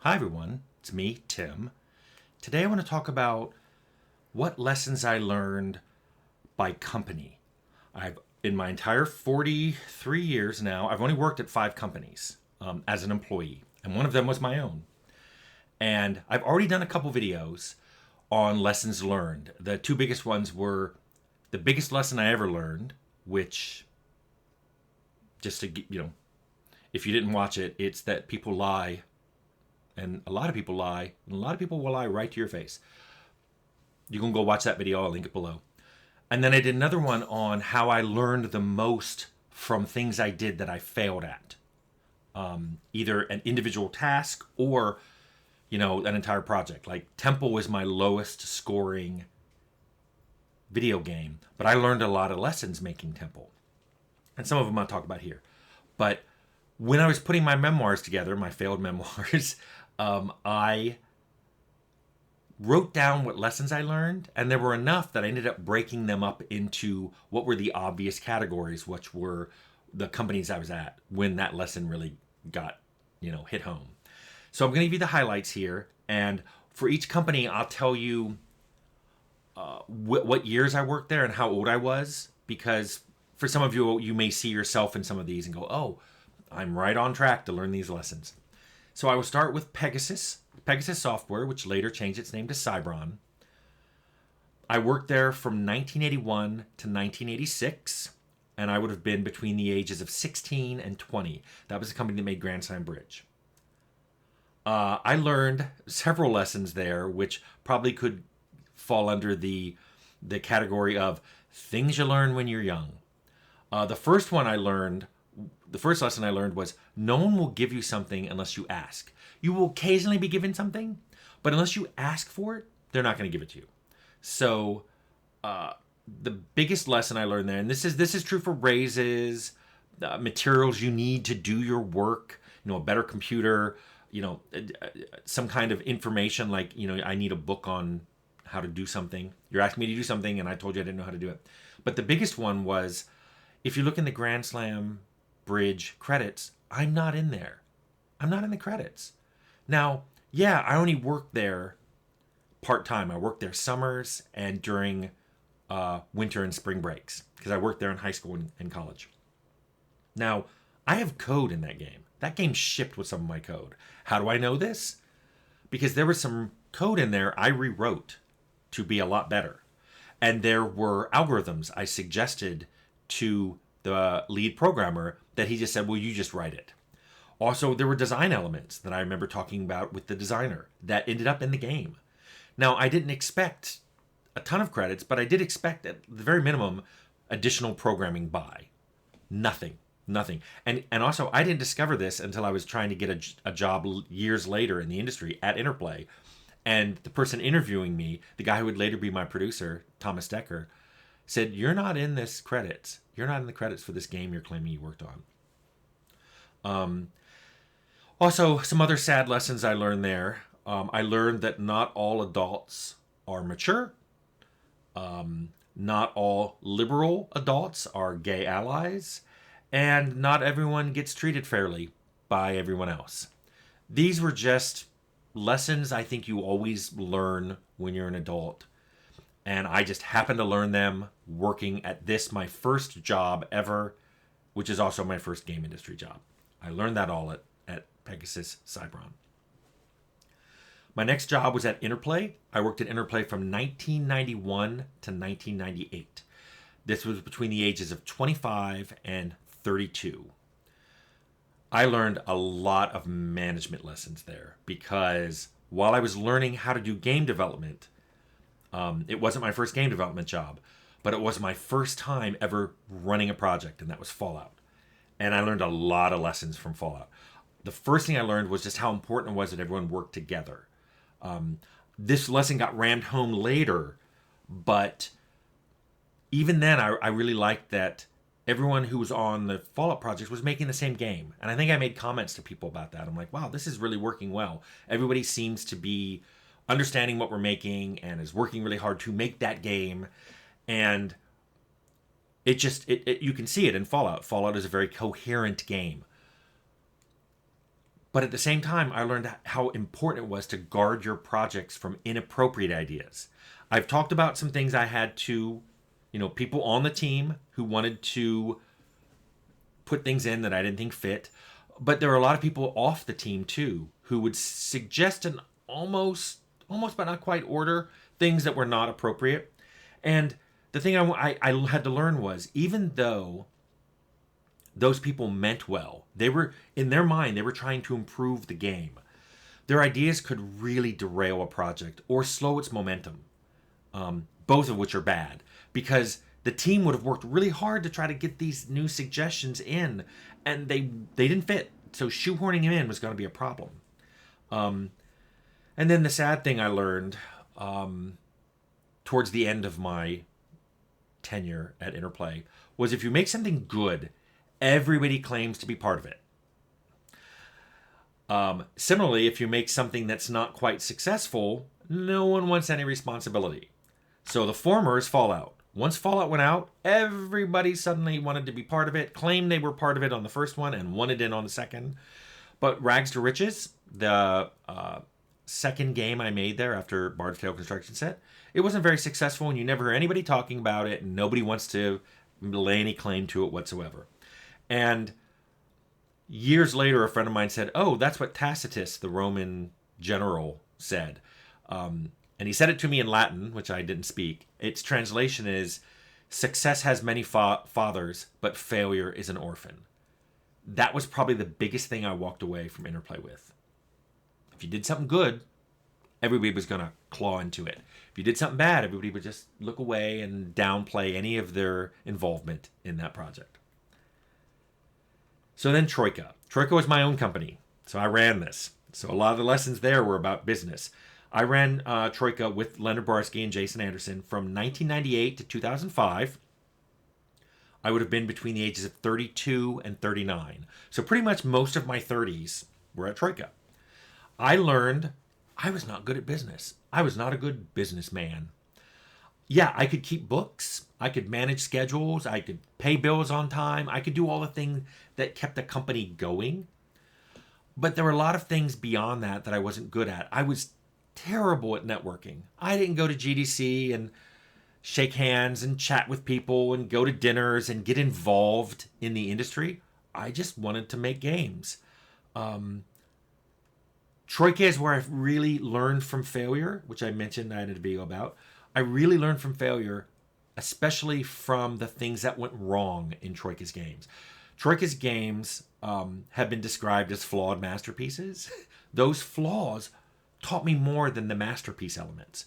Hi everyone, it's me, Tim. Today I want to talk about what lessons I learned by company. In my entire 43 years now, I've only worked at 5 companies as an employee, and one of them was my own. And I've already done a couple videos on lessons learned. The two biggest ones were the biggest lesson I ever learned, which, just to, if you didn't watch it, it's that people lie, and a lot of people lie, and a lot of people will lie right to your face. You can go watch that video, I'll link it below. And then I did another one on how I learned the most from things I did that I failed at. Either an individual task or, an entire project. Like Temple was my lowest scoring video game, but I learned a lot of lessons making Temple. And some of them I'll talk about here. But when I was putting my memoirs together, my failed memoirs, I wrote down what lessons I learned, and there were enough that I ended up breaking them up into what were the obvious categories, which were the companies I was at when that lesson really got, hit home. So I'm going to give you the highlights here, and for each company, I'll tell you what years I worked there and how old I was, because for some of you, you may see yourself in some of these and go, oh, I'm right on track to learn these lessons. So I will start with Pegasus Software, which later changed its name to Cybron. I worked there from 1981 to 1986, and I would have been between the ages of 16 and 20. That was the company that made Grand Slam Bridge. I learned several lessons there, which probably could fall under the category of things you learn when you're young. The first lesson I learned was no one will give you something unless you ask. You will occasionally be given something, but unless you ask for it, they're not going to give it to you. So the biggest lesson I learned there, and this is true for raises, materials you need to do your work, a better computer, some kind of information like, I need a book on how to do something. You're asking me to do something, and I told you I didn't know how to do it. But the biggest one was, if you look in the Grand Slam Bridge credits, I'm not in there. I'm not in the credits. Now, yeah, I only worked there part-time. I worked there summers and during winter and spring breaks because I worked there in high school and college. Now, I have code in that game. That game shipped with some of my code. How do I know this? Because there was some code in there I rewrote to be a lot better. And there were algorithms I suggested to the lead programmer that he just said, well, you just write it. Also, there were design elements that I remember talking about with the designer that ended up in the game. Now, I didn't expect a ton of credits, but I did expect, at the very minimum, additional programming by. Nothing. And also, I didn't discover this until I was trying to get a job years later in the industry at Interplay. And the person interviewing me, the guy who would later be my producer, Thomas Decker, said, you're not in this credits. You're not in the credits for this game you're claiming you worked on. Also, some other sad lessons I learned there. I learned that not all adults are mature. Not all liberal adults are gay allies. And not everyone gets treated fairly by everyone else. These were just lessons I think you always learn when you're an adult. And I just happened to learn them working at this, my first job ever, which is also my first game industry job. I learned that all at Pegasus Cybron. My next job was at Interplay. I worked at Interplay from 1991 to 1998. This was between the ages of 25 and 32. I learned a lot of management lessons there because while I was learning how to do game development, it wasn't my first game development job, but it was my first time ever running a project, and that was Fallout. And I learned a lot of lessons from Fallout. The first thing I learned was just how important it was that everyone worked together. This lesson got rammed home later, but even then, I really liked that everyone who was on the Fallout project was making the same game. And I think I made comments to people about that. I'm like, wow, this is really working well. Everybody seems to be understanding what we're making and is working really hard to make that game. And you can see it in Fallout. Fallout is a very coherent game. But at the same time, I learned how important it was to guard your projects from inappropriate ideas. I've talked about some things I had to, people on the team who wanted to put things in that I didn't think fit. But there were a lot of people off the team too who would suggest an almost but not quite order things that were not appropriate. And the thing I had to learn was, even though those people meant well, they were, in their mind, they were trying to improve the game. Their ideas could really derail a project or slow its momentum, both of which are bad, because the team would have worked really hard to try to get these new suggestions in, and they didn't fit. So shoehorning them in was going to be a problem. And then the sad thing I learned towards the end of my tenure at Interplay was, if you make something good, everybody claims to be part of it. Similarly, if you make something that's not quite successful, no one wants any responsibility. So the former is Fallout. Once Fallout went out, everybody suddenly wanted to be part of it, claimed they were part of it on the first one, and wanted in on the second. But Rags to Riches, the second game I made there after Bard's Tale Construction Set, it wasn't very successful, and you never hear anybody talking about it, and nobody wants to lay any claim to it whatsoever. And years later, a friend of mine said, "Oh, that's what Tacitus, the Roman general, said." And he said it to me in Latin, which I didn't speak. Its translation is, "Success has many fathers, but failure is an orphan." That was probably the biggest thing I walked away from Interplay with. If you did something good, everybody was going to claw into it. If you did something bad, everybody would just look away and downplay any of their involvement in that project. So then Troika. Troika was my own company, so I ran this. So a lot of the lessons there were about business. I ran Troika with Leonard Barsky and Jason Anderson from 1998 to 2005. I would have been between the ages of 32 and 39. So pretty much most of my 30s were at Troika. I learned I was not good at business. I was not a good businessman. Yeah, I could keep books. I could manage schedules. I could pay bills on time. I could do all the things that kept the company going. But there were a lot of things beyond that that I wasn't good at. I was terrible at networking. I didn't go to GDC and shake hands and chat with people and go to dinners and get involved in the industry. I just wanted to make games. Troika is where I've really learned from failure, which I mentioned I had a video about. I really learned from failure, especially from the things that went wrong in Troika's games. Troika's games have been described as flawed masterpieces. Those flaws taught me more than the masterpiece elements.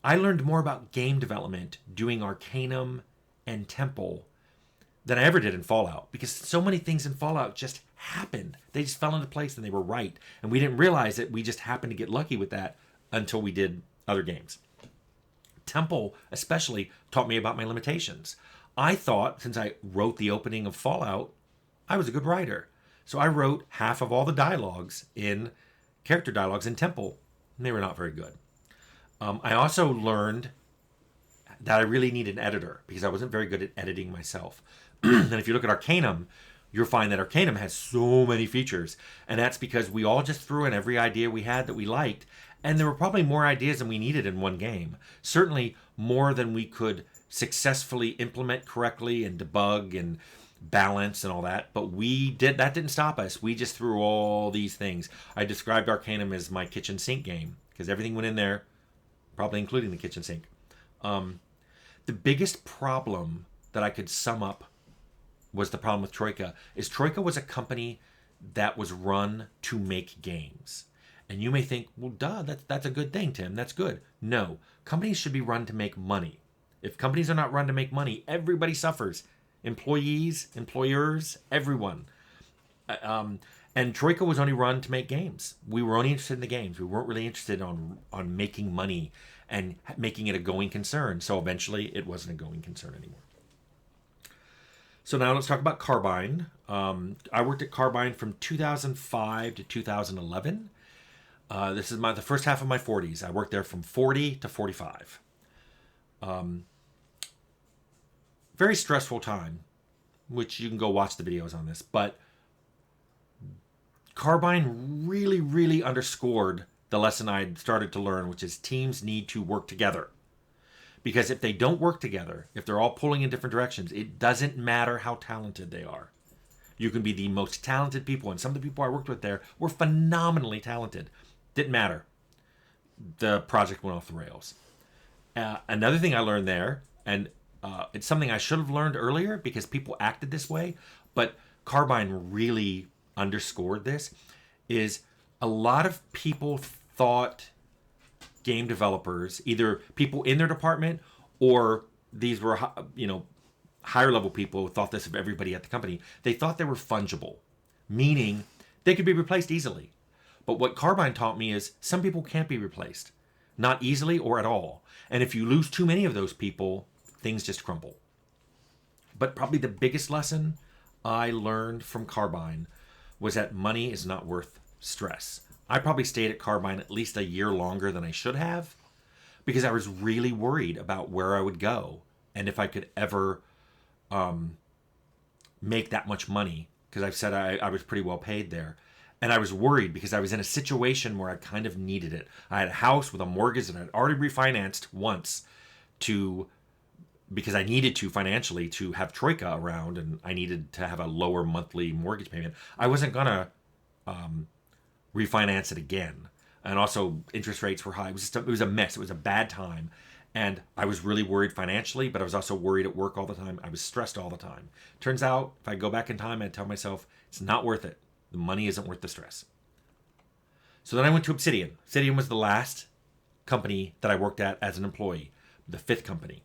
I learned more about game development doing Arcanum and Temple than I ever did in Fallout, because so many things in Fallout just happened. They just fell into place and they were right. And we didn't realize it. We just happened to get lucky with that until we did other games. Temple especially taught me about my limitations. I thought, since I wrote the opening of Fallout, I was a good writer. So I wrote half of all the character dialogues in Temple, and they were not very good. I also learned that I really need an editor, because I wasn't very good at editing myself. And if you look at Arcanum, you'll find that Arcanum has so many features. And that's because we all just threw in every idea we had that we liked. And there were probably more ideas than we needed in one game. Certainly more than we could successfully implement correctly and debug and balance and all that. But that didn't stop us. We just threw all these things. I described Arcanum as my kitchen sink game, because everything went in there, probably including the kitchen sink. The biggest problem that I could sum up was the problem with Troika. Troika was a company that was run to make games. And you may think, well, duh, that's a good thing, Tim. That's good. No, companies should be run to make money. If companies are not run to make money, everybody suffers. Employees, employers, everyone. And Troika was only run to make games. We were only interested in the games. We weren't really interested on making money and making it a going concern. So eventually it wasn't a going concern anymore. So now let's talk about Carbine. I worked at Carbine from 2005 to 2011. This is the first half of my 40s. I worked there from 40 to 45. Very stressful time, which you can go watch the videos on this. But Carbine really, really underscored the lesson I had started to learn, which is teams need to work together. Because if they don't work together, if they're all pulling in different directions, it doesn't matter how talented they are. You can be the most talented people, and some of the people I worked with there were phenomenally talented. Didn't matter. The project went off the rails. Another thing I learned there, and it's something I should have learned earlier because people acted this way, but Carbine really underscored this, is a lot of people thought game developers, either people in their department or these were, higher level people who thought this of everybody at the company. They thought they were fungible, meaning they could be replaced easily. But what Carbine taught me is some people can't be replaced, not easily or at all. And if you lose too many of those people, things just crumble. But probably the biggest lesson I learned from Carbine was that money is not worth stress. I probably stayed at Carbine at least a year longer than I should have because I was really worried about where I would go and if I could ever make that much money, because I've said I was pretty well paid there. And I was worried because I was in a situation where I kind of needed it. I had a house with a mortgage that I'd already refinanced once because I needed to financially to have Troika around, and I needed to have a lower monthly mortgage payment. I wasn't going to refinance it again. And also interest rates were high. It was a mess. It was a bad time. And I was really worried financially, but I was also worried at work all the time. I was stressed all the time. Turns out, if I go back in time, I'd tell myself, it's not worth it. The money isn't worth the stress. So then I went to Obsidian. Obsidian was the last company that I worked at as an employee, the fifth company.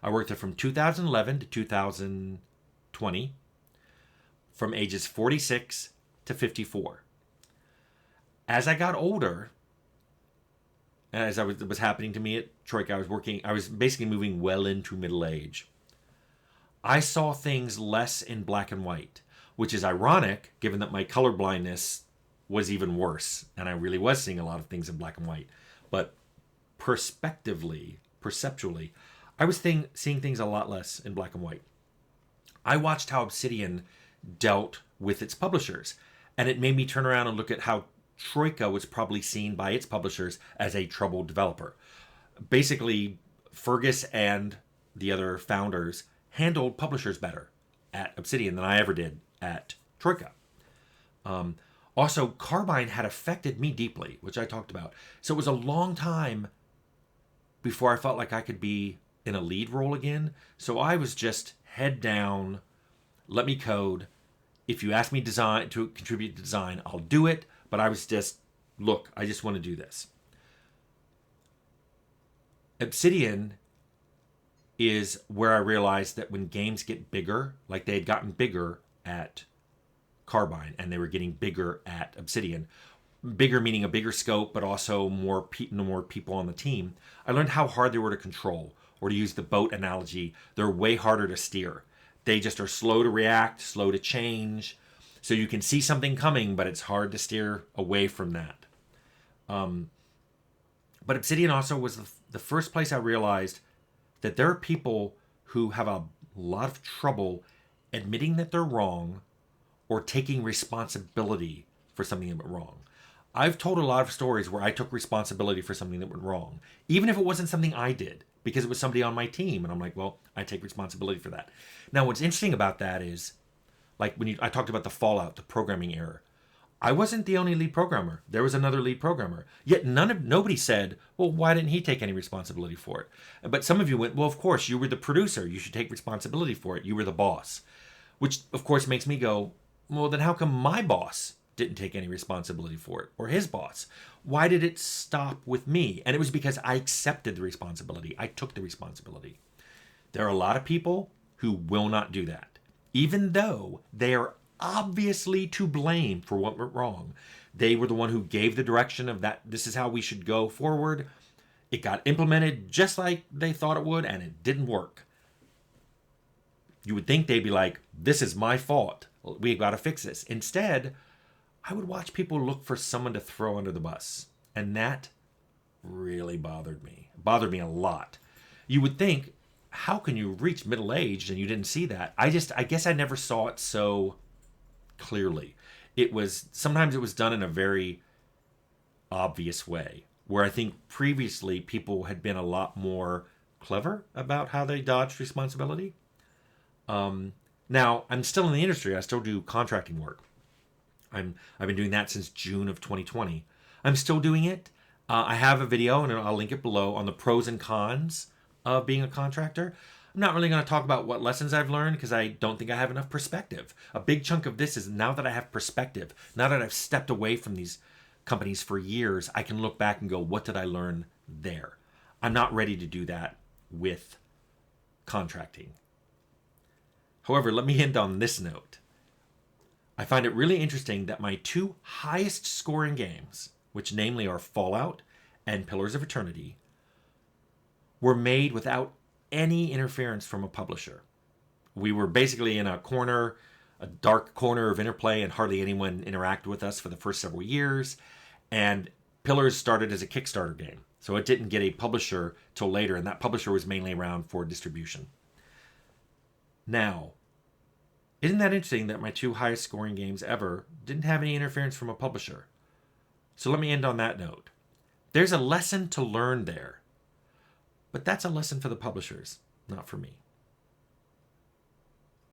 I worked there from 2011 to 2020, from ages 46 to 54. As I got older, as was happening to me at Troika, I was basically moving well into middle age. I saw things less in black and white, which is ironic given that my color blindness was even worse, and I really was seeing a lot of things in black and white. But perceptually, I was seeing things a lot less in black and white. I watched how Obsidian dealt with its publishers, and it made me turn around and look at how Troika was probably seen by its publishers as a troubled developer. Basically, Fergus and the other founders handled publishers better at Obsidian than I ever did at Troika. Also, Carbine had affected me deeply, which I talked about. So it was a long time before I felt like I could be in a lead role again. So I was just head down, let me code. If you ask me to contribute to design, I'll do it. But I was just, look, I just want to do this. Obsidian is where I realized that when games get bigger, like they had gotten bigger at Carbine and they were getting bigger at Obsidian, bigger meaning a bigger scope, but also more people on the team, I learned how hard they were to control, or to use the boat analogy, they're way harder to steer. They just are slow to react, slow to change. So you can see something coming, but it's hard to steer away from that. But Obsidian also was the first place I realized that there are people who have a lot of trouble admitting that they're wrong or taking responsibility for something that went wrong. I've told a lot of stories where I took responsibility for something that went wrong, even if it wasn't something I did, because it was somebody on my team. And I'm like, well, I take responsibility for that. Now, what's interesting about that is, like I talked about the fallout, the programming error. I wasn't the only lead programmer. There was another lead programmer. Yet nobody said, well, why didn't he take any responsibility for it? But some of you went, well, of course, you were the producer. You should take responsibility for it. You were the boss. Which, of course, makes me go, well, then how come my boss didn't take any responsibility for it? Or his boss? Why did it stop with me? And it was because I accepted the responsibility. I took the responsibility. There are a lot of people who will not do that, even though they are obviously to blame for what went wrong. They were the one who gave the direction of that. This is how we should go forward. It got implemented just like they thought it would, and it didn't work. You would think they'd be like, this is my fault. We've got to fix this. Instead, I would watch people look for someone to throw under the bus. And that really bothered me. It bothered me a lot. You would think, how can you reach middle age and you didn't see that? I guess I never saw it so clearly. sometimes it was done in a very obvious way, where I think previously people had been a lot more clever about how they dodged responsibility. Now I'm still in the industry. I still do contracting work. I've been doing that since June of 2020. I'm still doing it. I have a video, and I'll link it below, on the pros and cons of being a contractor. I'm not really going to talk about what lessons I've learned because I don't think I have enough perspective. A big chunk of this is, now that I have perspective, now that I've stepped away from these companies for years, I can look back and go, what did I learn there? I'm not ready to do that with contracting. However, let me end on this note. I find it really interesting that my two highest scoring games, which namely are Fallout and Pillars of Eternity, were made without any interference from a publisher. We were basically in a corner, a dark corner of Interplay, and hardly anyone interacted with us for the first several years. And Pillars started as a Kickstarter game, so it didn't get a publisher till later, and that publisher was mainly around for distribution. Now, isn't that interesting that my two highest scoring games ever didn't have any interference from a publisher? So let me end on that note. There's a lesson to learn there, but that's a lesson for the publishers, not for me.